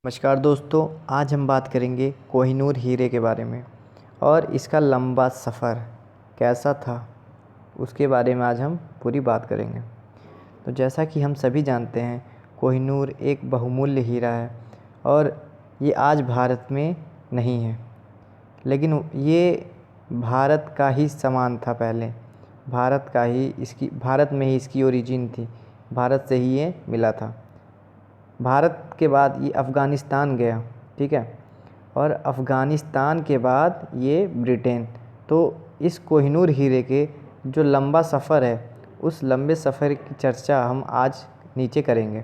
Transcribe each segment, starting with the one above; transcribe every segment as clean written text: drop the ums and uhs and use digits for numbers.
नमस्कार दोस्तों, आज हम बात करेंगे कोहिनूर हीरे के बारे में और इसका लंबा सफ़र कैसा था उसके बारे में आज हम पूरी बात करेंगे। तो जैसा कि हम सभी जानते हैं, कोहिनूर एक बहुमूल्य हीरा है और ये आज भारत में नहीं है, लेकिन ये भारत का ही सामान था। पहले भारत में ही इसकी ओरिजिन थी, भारत से ही ये मिला था। भारत के बाद ये अफ़गानिस्तान गया, ठीक है, और अफ़गानिस्तान के बाद ये ब्रिटेन। तो इस कोहिनूर हीरे के जो लंबा सफ़र है, उस लंबे सफ़र की चर्चा हम आज नीचे करेंगे।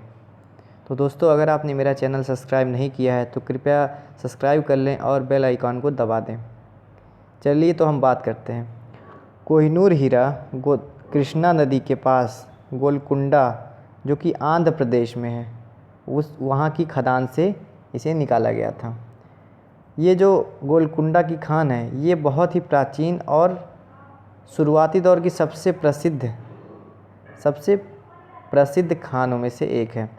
तो दोस्तों, अगर आपने मेरा चैनल सब्सक्राइब नहीं किया है तो कृपया सब्सक्राइब कर लें और बेल आइकॉन को दबा दें। चलिए तो हम बात करते हैं। कोहिनूर हीरा कृष्णा नदी के पास गोलकुंडा, जो कि आंध्र प्रदेश में है, वहाँ की खदान से इसे निकाला गया था। ये जो गोलकुंडा की खान है, ये बहुत ही प्राचीन और शुरुआती दौर की सबसे प्रसिद्ध खानों में से एक है।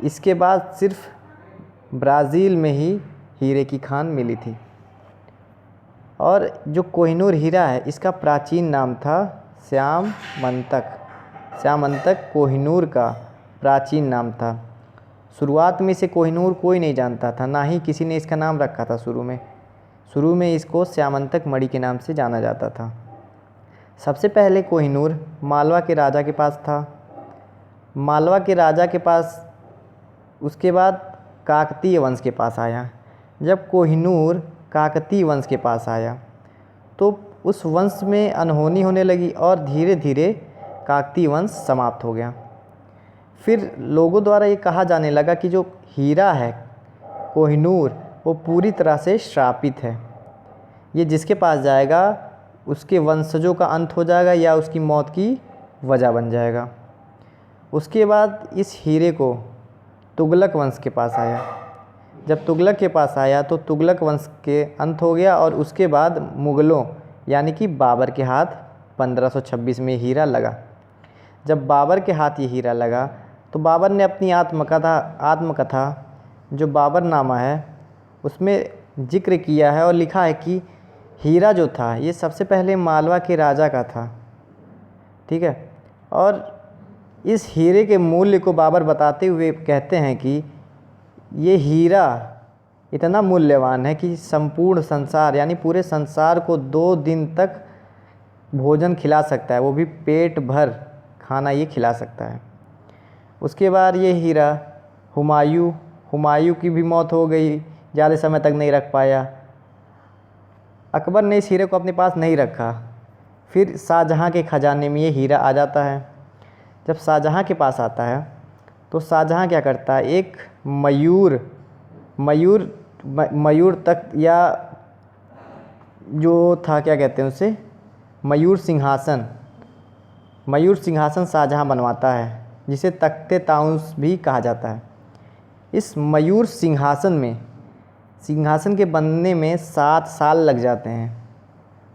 इसके बाद सिर्फ ब्राज़ील में ही हीरे की खान मिली थी। और जो कोहिनूर हीरा है, इसका प्राचीन नाम था श्यामंतक कोहिनूर का प्राचीन नाम था। शुरुआत में इसे कोहिनूर कोई नहीं जानता था, ना ही किसी ने इसका नाम रखा था। शुरू में इसको श्यामंतक मणि के नाम से जाना जाता था। सबसे पहले कोहिनूर मालवा के राजा के पास था। मालवा के राजा के पास उसके बाद काकतीय वंश के पास आया। जब कोहिनूर काकतीय वंश के पास आया तो उस वंश में अनहोनी होने लगी और धीरे धीरे काकतीय वंश समाप्त हो गया। फिर लोगों द्वारा ये कहा जाने लगा कि जो हीरा है कोहिनूर, वो पूरी तरह से श्रापित है। ये जिसके पास जाएगा उसके वंशजों का अंत हो जाएगा या उसकी मौत की वजह बन जाएगा। उसके बाद इस हीरे को तुगलक वंश के पास आया। जब तुगलक के पास आया तो तुगलक वंश के अंत हो गया और उसके बाद मुग़लों यानी कि बाबर के हाथ 1526 में हीरा लगा। जब बाबर के हाथ ये हीरा लगा तो बाबर ने अपनी आत्मकथा जो बाबरनामा है उसमें जिक्र किया है और लिखा है कि हीरा जो था ये सबसे पहले मालवा के राजा का था, ठीक है। और इस हीरे के मूल्य को बाबर बताते हुए कहते हैं कि ये हीरा इतना मूल्यवान है कि संपूर्ण संसार यानी पूरे संसार को 2 दिन तक भोजन खिला सकता है, वो भी पेट भर खाना ये खिला सकता है। उसके बाद ये हीरा हुमायूं की भी मौत हो गई, ज़्यादा समय तक नहीं रख पाया। अकबर ने इस हीरे को अपने पास नहीं रखा। फिर शाहजहाँ के ख़जाने में ये हीरा आ जाता है। जब शाहजहाँ के पास आता है तो शाहजहाँ क्या करता है, एक मयूर तक या जो था, क्या कहते हैं उसे, मयूर सिंहासन शाहजहाँ बनवाता है, जिसे तख्ते ताउस भी कहा जाता है। इस मयूर सिंहासन के बनने में 7 साल लग जाते हैं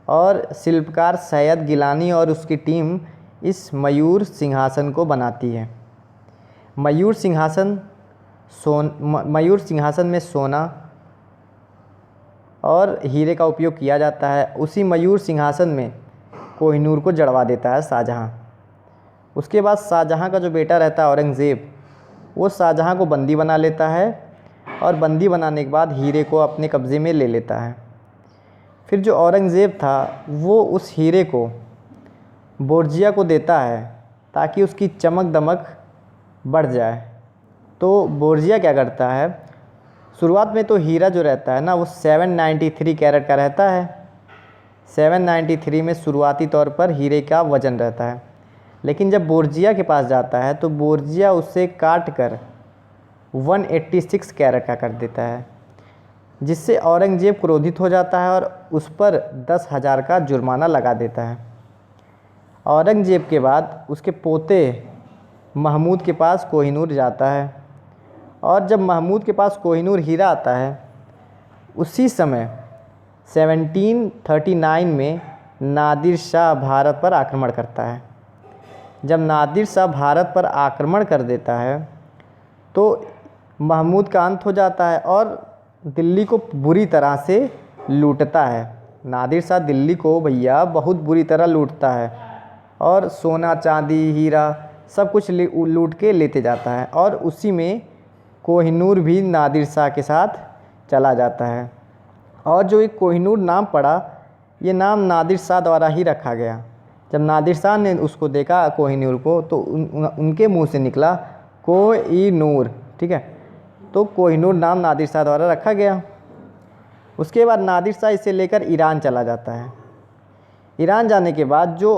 और शिल्पकार सैयद गिलानी और उसकी टीम इस मयूर सिंहासन को बनाती है। मयूर सिंहासन में सोना और हीरे का उपयोग किया जाता है। उसी मयूर सिंहासन में कोहिनूर को जड़वा देता है शाहजहाँ। उसके बाद शाहजहाँ का जो बेटा रहता है औरंगज़ेब, वो शाहजहाँ को बंदी बना लेता है और बंदी बनाने के बाद हीरे को अपने कब्ज़े में ले लेता है। फिर जो औरंगज़ेब था वो उस हीरे को बोर्जिया को देता है ताकि उसकी चमक दमक बढ़ जाए। तो बोर्जिया क्या करता है, शुरुआत में तो हीरा जो रहता है ना, वो 793 कैरेट का रहता है। 793 में शुरुआती तौर पर हीरे का वज़न रहता है, लेकिन जब बोर्जिया के पास जाता है तो बोर्जिया उससे काट कर 186 कैरेट का कर देता है, जिससे औरंगज़ेब क्रोधित हो जाता है और उस पर 10,000 का जुर्माना लगा देता है। औरंगज़ेब के बाद उसके पोते महमूद के पास कोहिनूर जाता है और जब महमूद के पास कोहिनूर हीरा आता है, उसी समय 1739 में नादिर शाह भारत पर आक्रमण करता है। जब नादिर शाह भारत पर आक्रमण कर देता है तो महमूद का अंत हो जाता है और दिल्ली को बुरी तरह से लूटता है। नादिर शाह दिल्ली को भैया बहुत बुरी तरह लूटता है और सोना चांदी हीरा सब कुछ लूट के लेते जाता है और उसी में कोहिनूर भी नादिर शाह के साथ चला जाता है। और जो एक कोहिनूर नाम पड़ा, ये नाम नादिर शाह द्वारा ही रखा गया। जब नादिर शाह ने उसको देखा कोहिनूर को तो उनके मुंह से निकला कोई-नूर, ठीक है। तो कोहिनूर नाम नादिर शाह द्वारा रखा गया। उसके बाद नादिर शाह इसे लेकर ईरान चला जाता है। ईरान जाने के बाद जो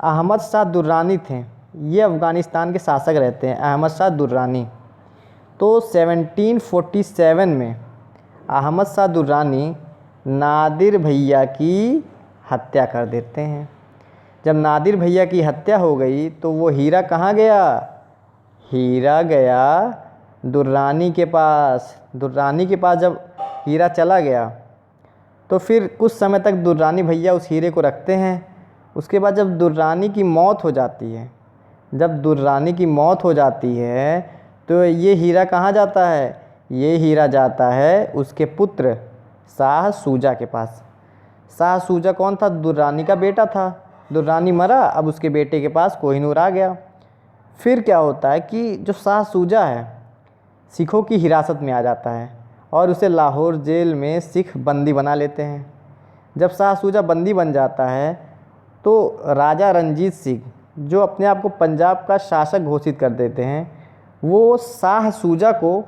अहमद शाह दुर्रानी थे, ये अफ़गानिस्तान के शासक रहते हैं, अहमद शाह दुर्रानी। तो 1747 में अहमद शाह दुर्रानी नादिर भैया की हत्या कर देते हैं। जब नादिर भैया की हत्या हो गई तो वो हीरा कहाँ गया? हीरा गया दुर्रानी के पास। दुर्रानी के पास जब हीरा चला गया तो फिर कुछ समय तक दुर्रानी भैया उस हीरे को रखते हैं। उसके बाद जब दुर्रानी की मौत हो जाती है, तो ये हीरा कहाँ जाता है? ये हीरा जाता है उसके पुत्र शाह सूजा के पास। शाह सूजा कौन था? दुर्रानी का बेटा था। दुर्रानी मरा, अब उसके बेटे के पास कोहिनूर आ गया। फिर क्या होता है कि जो शाह सूजा है सिखों की हिरासत में आ जाता है और उसे लाहौर जेल में सिख बंदी बना लेते हैं। जब शाह सूजा बंदी बन जाता है तो राजा रंजीत सिंह, जो अपने आप को पंजाब का शासक घोषित कर देते हैं, वो शाह सूजा को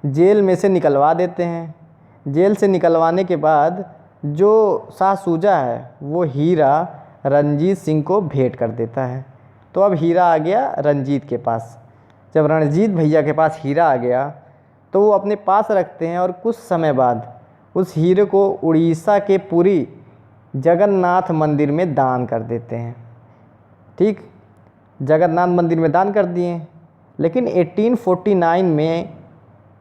जेल में से निकलवा देते हैं। जेल से निकलवाने के बाद जो शाह सूजा है वो हीरा रंजीत सिंह को भेंट कर देता है। तो अब हीरा आ गया रंजीत के पास। जब रणजीत भैया के पास हीरा आ गया तो वो अपने पास रखते हैं और कुछ समय बाद उस हीरे को उड़ीसा के पुरी जगन्नाथ मंदिर में दान कर देते हैं। ठीक, जगन्नाथ मंदिर में दान कर दिए। लेकिन 1849 में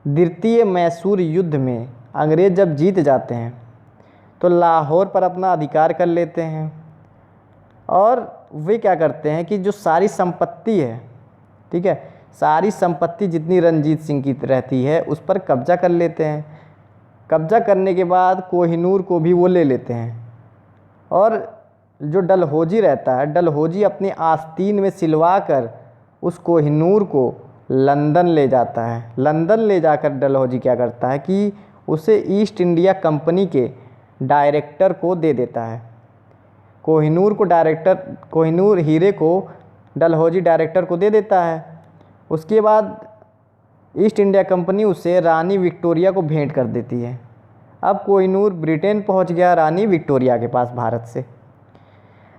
द्वितीय मैसूर युद्ध में अंग्रेज़ जब जीत जाते हैं तो लाहौर पर अपना अधिकार कर लेते हैं और वे क्या करते हैं कि जो सारी संपत्ति है, ठीक है, सारी संपत्ति जितनी रंजीत सिंह की रहती है उस पर कब्जा कर लेते हैं। कब्जा करने के बाद कोहिनूर को भी वो ले लेते हैं और जो डलहौजी रहता है, डलहौजी अपने आस्तीन में सिलवा कर उस कोहिनूर को लंदन ले जाता है। लंदन ले जाकर डलहौजी क्या करता है कि उसे ईस्ट इंडिया कंपनी के डायरेक्टर को दे देता है। कोहिनूर हीरे को डलहौजी डायरेक्टर को दे देता है। उसके बाद ईस्ट इंडिया कंपनी उसे रानी विक्टोरिया को भेंट कर देती है। अब कोहिनूर ब्रिटेन पहुंच गया रानी विक्टोरिया के पास भारत से।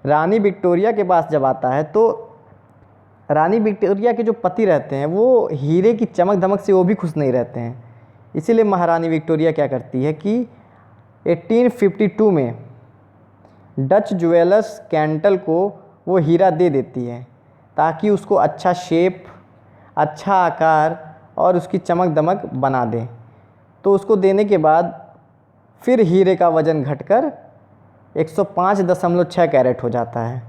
रानी विक्टोरिया के पास जब आता है तो रानी विक्टोरिया के जो पति रहते हैं वो हीरे की चमक धमक से वो भी खुश नहीं रहते हैं। इसीलिए महारानी विक्टोरिया क्या करती है कि 1852 में डच ज्वेलर्स कैंटल को वो हीरा दे देती है ताकि उसको अच्छा शेप, अच्छा आकार और उसकी चमक दमक बना दें। तो उसको देने के बाद फिर हीरे का वज़न घटकर 105.6 कैरेट हो जाता है।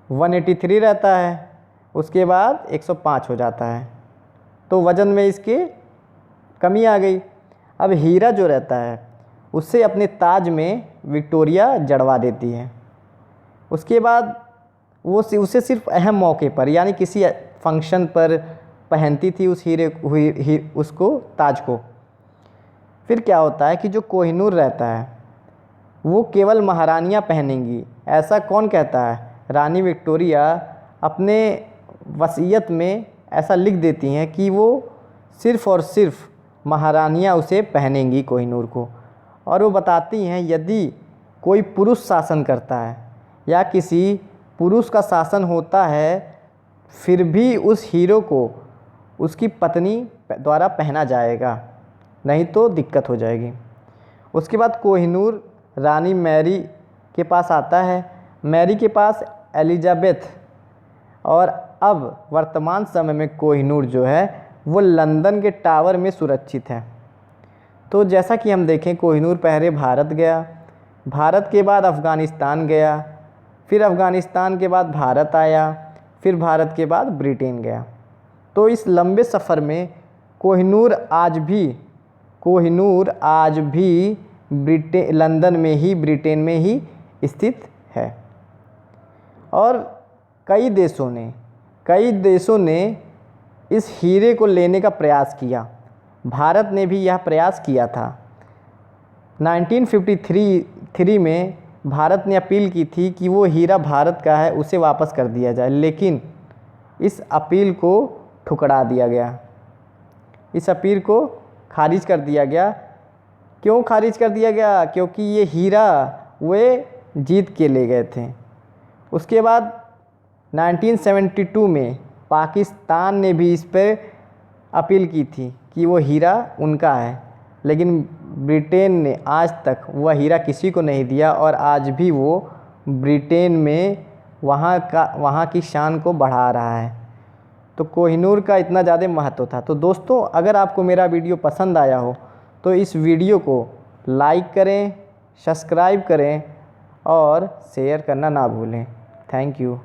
183 रहता है, उसके बाद 105 हो जाता है। तो वज़न में इसके कमी आ गई। अब हीरा जो रहता है उससे अपने ताज में विक्टोरिया जड़वा देती है। उसके बाद वो उसे सिर्फ अहम मौके पर यानी किसी फंक्शन पर पहनती थी उसको ताज को। फिर क्या होता है कि जो कोहिनूर रहता है वो केवल महारानियाँ पहनेंगी, ऐसा कौन कहता है? रानी विक्टोरिया अपने वसीयत में ऐसा लिख देती हैं कि वो सिर्फ़ और सिर्फ महारानियाँ उसे पहनेंगी कोहिनूर को। और वो बताती हैं यदि कोई पुरुष शासन करता है या किसी पुरुष का शासन होता है फिर भी उस हीरो को उसकी पत्नी द्वारा पहना जाएगा, नहीं तो दिक्कत हो जाएगी। उसके बाद कोहिनूर रानी मैरी के पास आता है। मैरी के पास एलिजाबेथ, और अब वर्तमान समय में कोहिनूर जो है वो लंदन के टावर में सुरक्षित है। तो जैसा कि हम देखें कोहिनूर पहले भारत गया, भारत के बाद अफ़गानिस्तान गया, फिर अफ़गानिस्तान के बाद भारत आया, फिर भारत के बाद ब्रिटेन गया। तो इस लंबे सफ़र में कोहिनूर आज भी लंदन में ही, ब्रिटेन में ही स्थित है। और कई देशों ने इस हीरे को लेने का प्रयास किया। भारत ने भी यह प्रयास किया था। 1953 में भारत ने अपील की थी कि वो हीरा भारत का है, उसे वापस कर दिया जाए, लेकिन इस अपील को ठुकरा दिया गया। इस अपील को खारिज कर दिया गया। क्यों खारिज कर दिया गया? क्योंकि ये हीरा वे जीत के ले गए थे। उसके बाद 1972 में पाकिस्तान ने भी इस पर अपील की थी कि वो हीरा उनका है, लेकिन ब्रिटेन ने आज तक वह हीरा किसी को नहीं दिया और आज भी वो ब्रिटेन में वहाँ की शान को बढ़ा रहा है। तो कोहिनूर का इतना ज़्यादा महत्व था। तो दोस्तों, अगर आपको मेरा वीडियो पसंद आया हो तो इस वीडियो को लाइक करें, सब्सक्राइब करें और शेयर करना ना भूलें। Thank you.